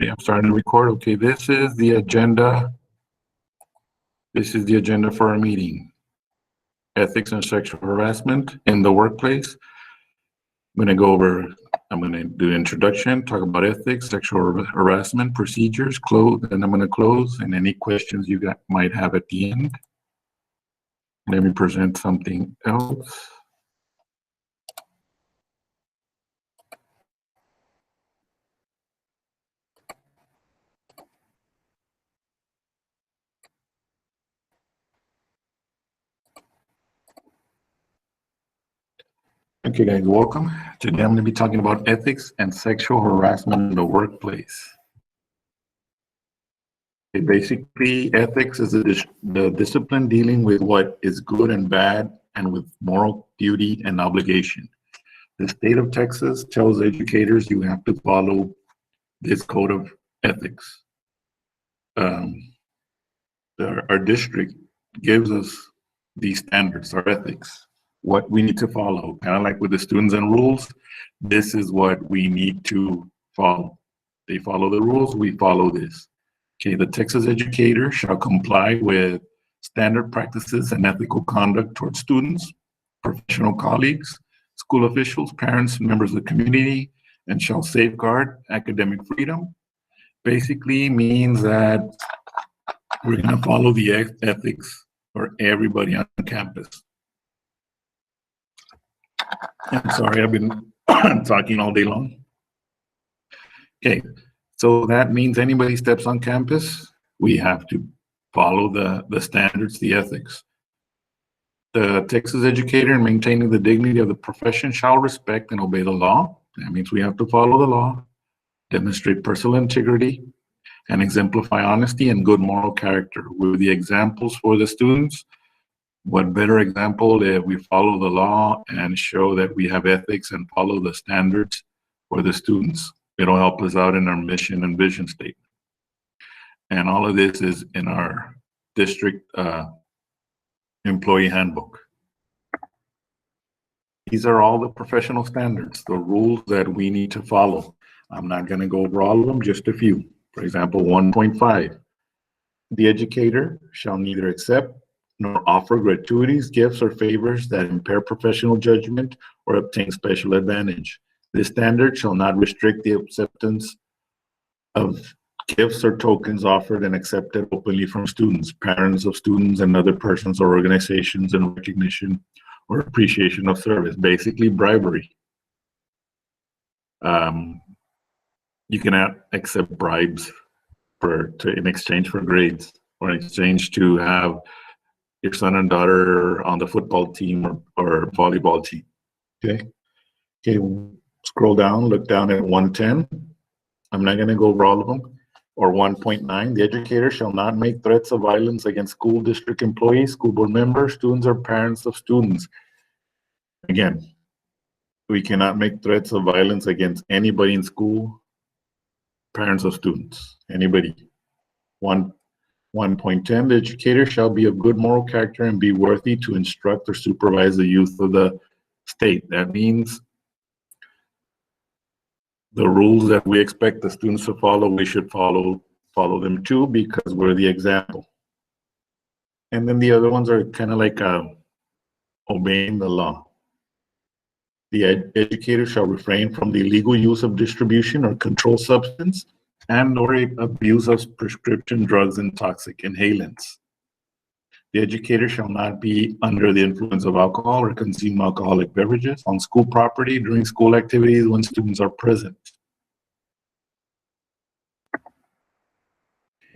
Okay, I'm starting to record. Okay, this is the agenda. This is the agenda for our meeting. Ethics and sexual harassment in the workplace. I'm going to do an introduction, talk about ethics, sexual harassment, procedures, and I'm going to close, and any questions you might have at the end. Let me present something else. Okay, guys, welcome. Today I'm going to be talking about ethics and sexual harassment in the workplace. Okay, basically, ethics is the discipline dealing with what is good and bad and with moral duty and obligation. The state of Texas tells educators you have to follow this code of ethics. Our district gives us these standards, our ethics, what we need to follow. Kind of like with the students and rules, this is what we need to follow. They follow the rules, we follow this. Okay, the Texas educator shall comply with standard practices and ethical conduct towards students, professional colleagues, school officials, parents, and members of the community, and shall safeguard academic freedom. Basically means that we're going to follow the ethics for everybody on campus. I'm sorry, I've been talking all day long. Okay, so that means anybody steps on campus, we have to follow the standards, the ethics. The Texas educator in maintaining the dignity of the profession shall respect and obey the law. That means we have to follow the law, demonstrate personal integrity, and exemplify honesty and good moral character. With the examples for the students, what better example if we follow the law and show that we have ethics and follow the standards for the students. It'll help us out in our mission and vision statement. And all of this is in our district employee handbook. These are all the professional standards, the rules that we need to follow. I'm not going to go over all of them, just a few. For example, 1.5, the educator shall neither accept nor offer gratuities, gifts, or favors that impair professional judgment or obtain special advantage. This standard shall not restrict the acceptance of gifts or tokens offered and accepted openly from students, parents of students, and other persons or organizations in recognition or appreciation of service, basically bribery. You cannot accept bribes in exchange for grades or in exchange to have your son and daughter on the football team or volleyball team. Okay. Scroll down, look down at 110. I'm not going to go over all of them. Or 1.9, the educator shall not make threats of violence against school district employees, school board members, students, or parents of students. Again, we cannot make threats of violence against anybody in school, parents of students, anybody. 1.10, the educator shall be of good moral character and be worthy to instruct or supervise the youth of the state. That means the rules that we expect the students to follow, we should follow them too, because we're the example. And then the other ones are kind of like obeying the law. The educator shall refrain from the illegal use of distribution or controlled substance and or abuse of prescription drugs and toxic inhalants. The educator shall not be under the influence of alcohol or consume alcoholic beverages on school property during school activities when students are present.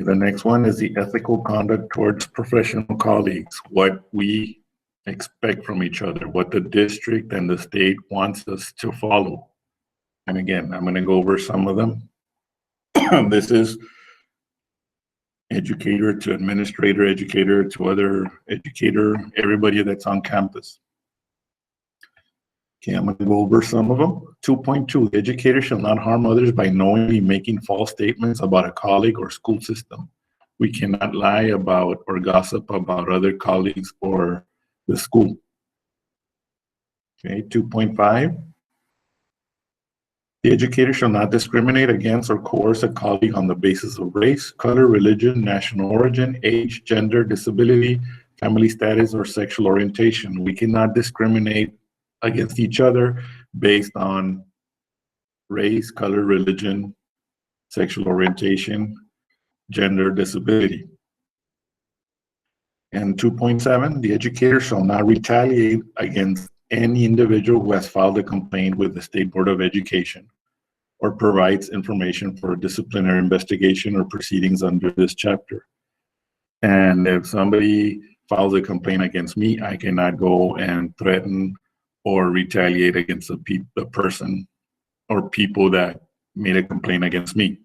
The next one is the ethical conduct towards professional colleagues, what we expect from each other, what the district and the state wants us to follow. And again, I'm going to go over some of them. This is educator to administrator, educator to other educator, everybody that's on campus. Okay, I'm going to go over some of them. 2.2, the educator shall not harm others by knowingly making false statements about a colleague or school system. We cannot lie about or gossip about other colleagues or the school. Okay, 2.5, The educator shall not discriminate against or coerce a colleague on the basis of race, color, religion, national origin, age, gender, disability, family status, or sexual orientation. We cannot discriminate against each other based on race, color, religion, sexual orientation, gender, disability. And 2.7, the educator shall not retaliate against any individual who has filed a complaint with the State Board of Education or provides information for disciplinary investigation or proceedings under this chapter. And if somebody files a complaint against me, I cannot go and threaten or retaliate against the person or people that made a complaint against me.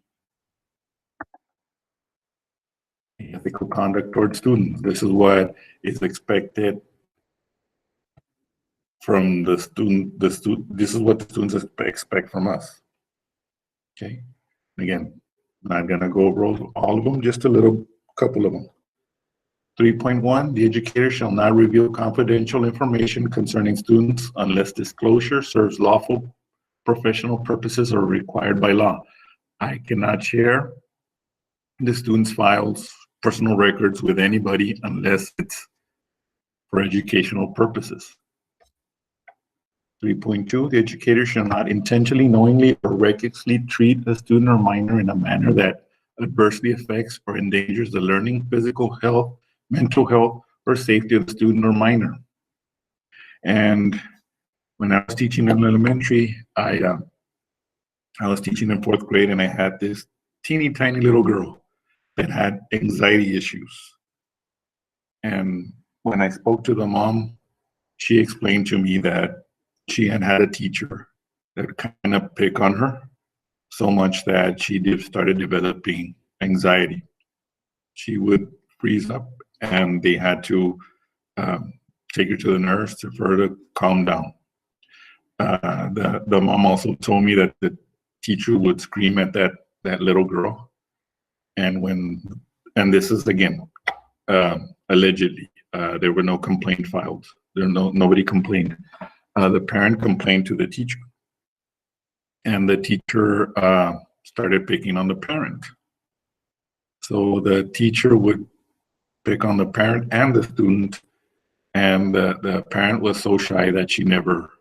Ethical conduct towards students. This is what is expected from the student. This is what the students expect from us. Okay. Again, not gonna go over all of them, just a couple of them. 3.1, the educator shall not reveal confidential information concerning students unless disclosure serves lawful professional purposes or required by law. I cannot share the student's files, personal records with anybody unless it's for educational purposes. 3.2, the educator shall not intentionally, knowingly, or recklessly treat a student or minor in a manner that adversely affects or endangers the learning, physical health, mental health, or safety of the student or minor. And when I was teaching in elementary, I was teaching in 4th grade, and I had this teeny tiny little girl that had anxiety issues. And when I spoke to the mom, she explained to me that she had a teacher that kind of picked on her so much that she started developing anxiety. She would freeze up, and they had to take her to the nurse for her to calm down. The mom also told me that the teacher would scream at that little girl, and this is again allegedly, there were no complaint filed. Nobody complained. The parent complained to the teacher, and the teacher started picking on the parent. So the teacher would pick on the parent and the student, and the parent was so shy that she never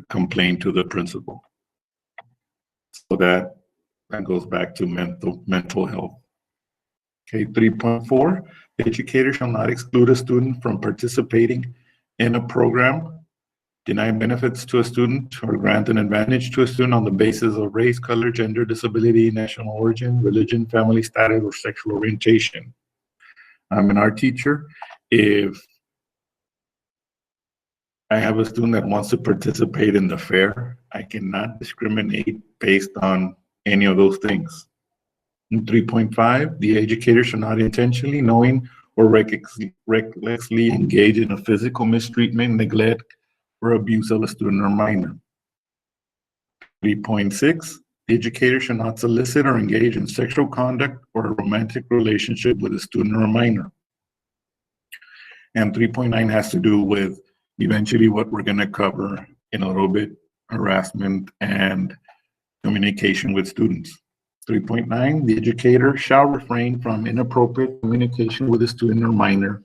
complained to the principal. So that goes back to mental health. Okay, 3.4, the educator shall not exclude a student from participating in a program, deny benefits to a student, or grant an advantage to a student on the basis of race, color, gender, disability, national origin, religion, family status, or sexual orientation. I'm an art teacher. If I have a student that wants to participate in the fair, I cannot discriminate based on any of those things. In 3.5, the educator shall not intentionally, knowing, or recklessly engage in a physical mistreatment, neglect, or abuse of a student or minor. 3.6, the educator shall not solicit or engage in sexual conduct or a romantic relationship with a student or a minor. And 3.9 has to do with eventually what we're going to cover in a little bit, harassment and communication with students. 3.9, the educator shall refrain from inappropriate communication with a student or minor,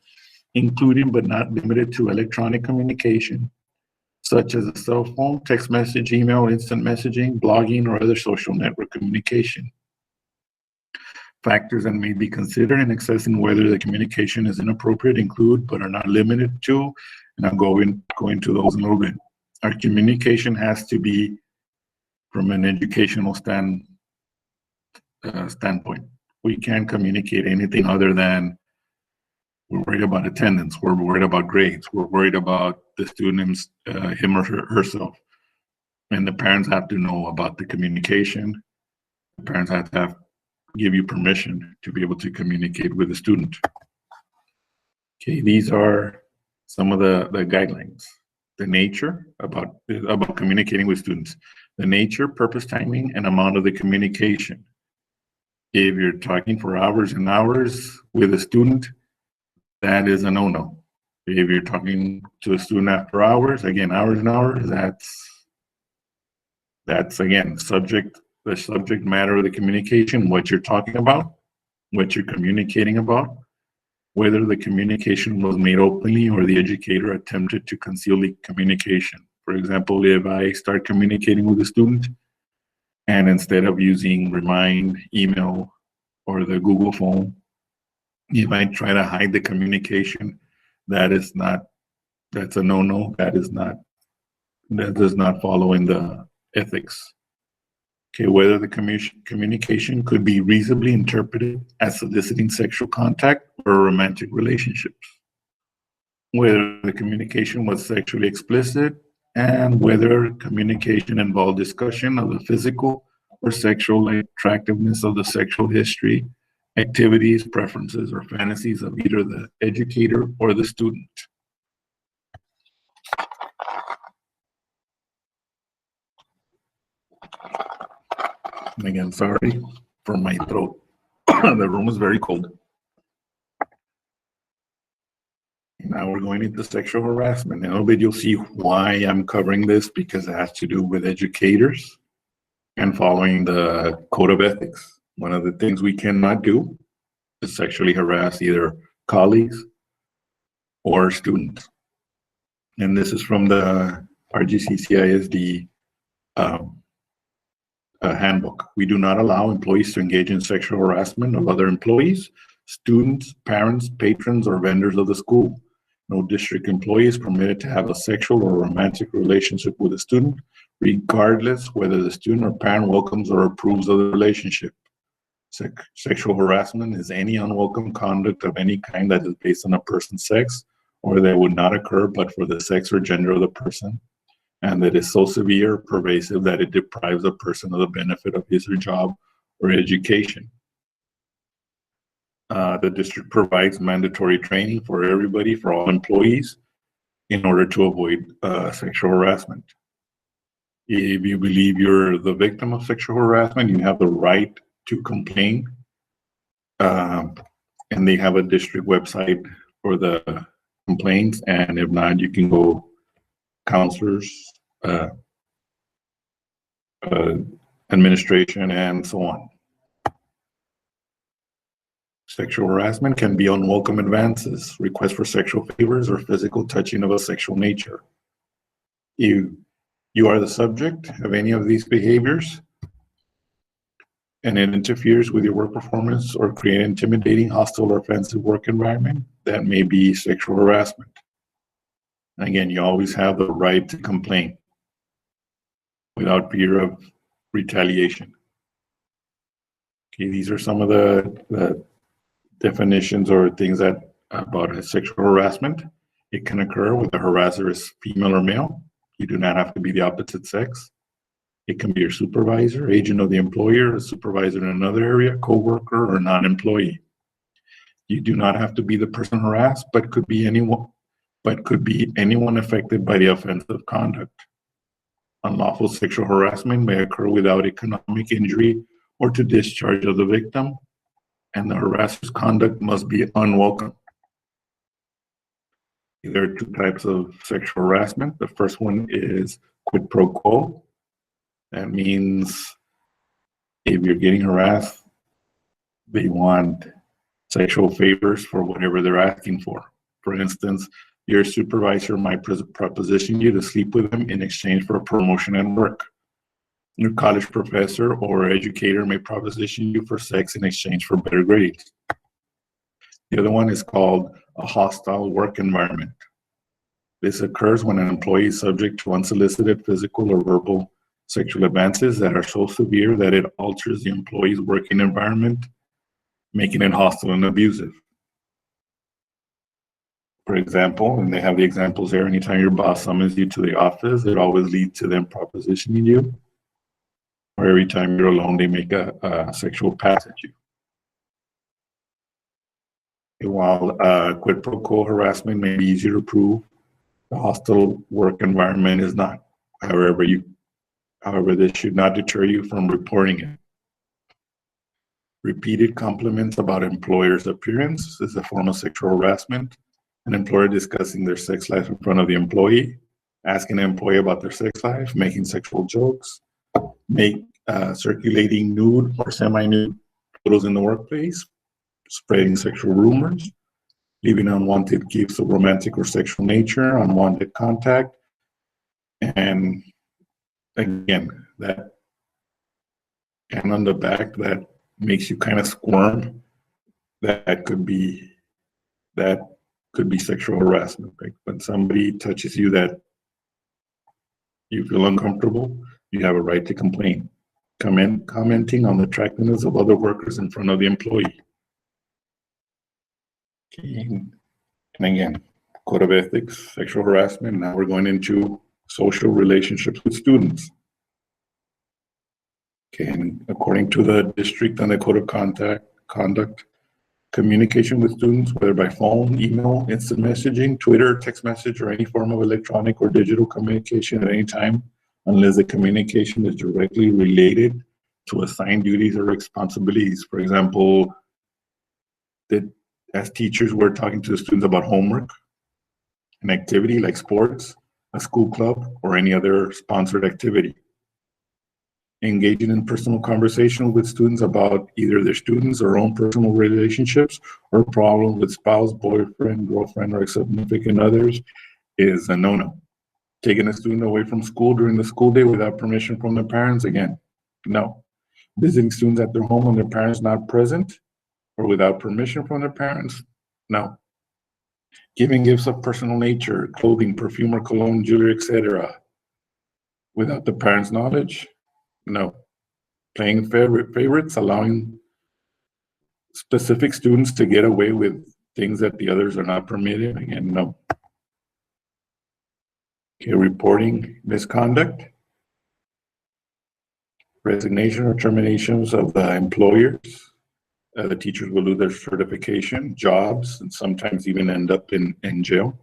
including but not limited to electronic communication, such as a cell phone, text message, email, instant messaging, blogging, or other social network communication. Factors that may be considered in assessing whether the communication is inappropriate include, but are not limited to, and I'll go into those in a little bit. Our communication has to be from an educational standpoint. We can't communicate anything other than we're worried about attendance, we're worried about grades, we're worried about the student, him or herself. And the parents have to know about the communication. The parents have to give you permission to be able to communicate with the student. Okay, these are some of the guidelines. The nature about communicating with students. The nature, purpose, timing, and amount of the communication. If you're talking for hours and hours with a student, that is a no-no. If you're talking to a student after hours, again, hours and hours, That's again, the subject matter of the communication, what you're talking about, what you're communicating about, whether the communication was made openly or the educator attempted to conceal the communication. For example, if I start communicating with a student and instead of using Remind, email, or the Google phone, if I try to hide the communication, that's a no-no. That does not follow in the ethics. Okay, whether the communication could be reasonably interpreted as soliciting sexual contact or romantic relationships, whether the communication was sexually explicit, and whether communication involved discussion of the physical or sexual attractiveness of the sexual history, activities, preferences, or fantasies of either the educator or the student. And again, sorry for my throat. The room is very cold. Now we're going into sexual harassment. In a little bit, you'll see why I'm covering this, because it has to do with educators and following the code of ethics. One of the things we cannot do is sexually harass either colleagues or students. And this is from the RGCCISD handbook. We do not allow employees to engage in sexual harassment of other employees, students, parents, patrons, or vendors of the school. No district employee is permitted to have a sexual or romantic relationship with a student, regardless whether the student or parent welcomes or approves of the relationship. Sexual harassment is any unwelcome conduct of any kind that is based on a person's sex, or that would not occur but for the sex or gender of the person, and that is so severe or pervasive that it deprives a person of the benefit of his or job or education. The district provides mandatory training for everybody, for all employees, in order to avoid sexual harassment. If you believe you're the victim of sexual harassment, you have the right to complain. And they have a district website for the complaints. And if not, you can go counselors, administration, and so on. Sexual harassment can be unwelcome advances, requests for sexual favors, or physical touching of a sexual nature. You are the subject of any of these behaviors, and it interferes with your work performance or create an intimidating, hostile, or offensive work environment, that may be sexual harassment. And again, you always have the right to complain without fear of retaliation. Okay, these are some of the definitions or things that about sexual harassment. It can occur when the harasser is female or male. You do not have to be the opposite sex. It can be your supervisor, agent of the employer, a supervisor in another area, coworker, or non-employee. You do not have to be the person harassed, but could be anyone affected by the offensive conduct. Unlawful sexual harassment may occur without economic injury or to discharge of the victim, and the harasser's conduct must be unwelcome. There are two types of sexual harassment. The first one is quid pro quo. That means if you're getting harassed, they want sexual favors for whatever they're asking for. For instance, your supervisor might proposition you to sleep with them in exchange for a promotion at work. Your college professor or educator may proposition you for sex in exchange for better grades. The other one is called a hostile work environment. This occurs when an employee is subject to unsolicited physical or verbal sexual advances that are so severe that it alters the employee's working environment, making it hostile and abusive. For example, and they have the examples there, anytime your boss summons you to the office, it always leads to them propositioning you. Or every time you're alone, they make a sexual pass at you. While quid pro quo harassment may be easier to prove, the hostile work environment is not. However, this should not deter you from reporting it. Repeated compliments about employer's appearance is a form of sexual harassment. An employer discussing their sex life in front of the employee, asking an employee about their sex life, making sexual jokes, make circulating nude or semi-nude photos in the workplace, spreading sexual rumors, leaving unwanted gifts of romantic or sexual nature, unwanted contact, and again, that and on the back that makes you kind of squirm, that could be sexual harassment. Right? When somebody touches you that you feel uncomfortable, you have a right to complain. Commenting on the attractiveness of other workers in front of the employee. Okay. And again, code of ethics, sexual harassment. Now we're going into social relationships with students. Okay, and according to the district and the code of conduct, communication with students, whether by phone, email, instant messaging, Twitter, text message, or any form of electronic or digital communication at any time, unless the communication is directly related to assigned duties or responsibilities. For example, as teachers, we're talking to the students about homework, an activity like sports, a school club, or any other sponsored activity. Engaging in personal conversation with students about either their students or own personal relationships or problems with spouse, boyfriend, girlfriend, or significant others is a no-no. Taking a student away from school during the school day without permission from their parents, again, no. Visiting students at their home when their parents not present or without permission from their parents, no. Giving gifts of personal nature, clothing, perfume or cologne, jewelry, etc., without the parents' knowledge, no. Playing favorites, allowing specific students to get away with things that the others are not permitted, again, no. Okay, reporting misconduct, resignation or terminations of the employers. The teachers will lose their certification, jobs, and sometimes even end up in jail.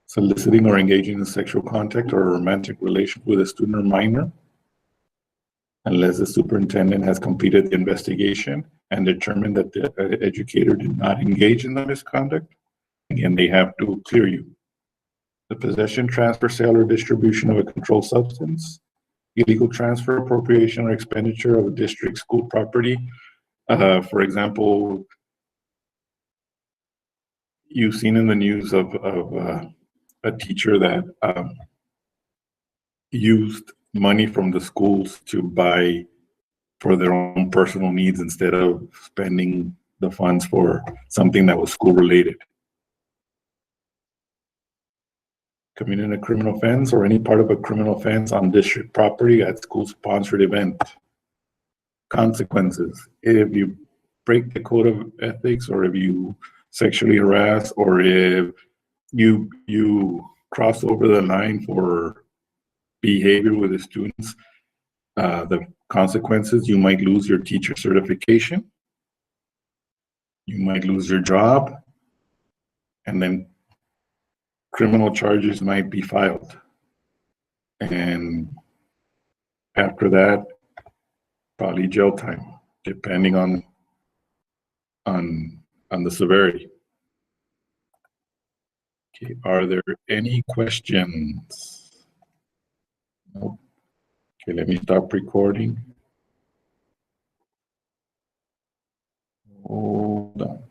Soliciting or engaging in sexual contact or a romantic relationship with a student or minor, unless the superintendent has completed the investigation and determined that the educator did not engage in the misconduct. Again, they have to clear you. The possession, transfer, sale, or distribution of a controlled substance, illegal transfer, appropriation, or expenditure of a district school property. For example, you've seen in the news of a teacher that used money from the schools to buy for their own personal needs instead of spending the funds for something that was school related. Committing a criminal offense or any part of a criminal offense on district property at school sponsored event. Consequences: if you break the code of ethics, or if you sexually harass, or if you cross over the line for behavior with the students, the consequences: you might lose your teacher certification, you might lose your job, and then criminal charges might be filed. And after that, probably jail time, depending on the severity. Okay, are there any questions? Nope. Okay, let me stop recording. Hold on.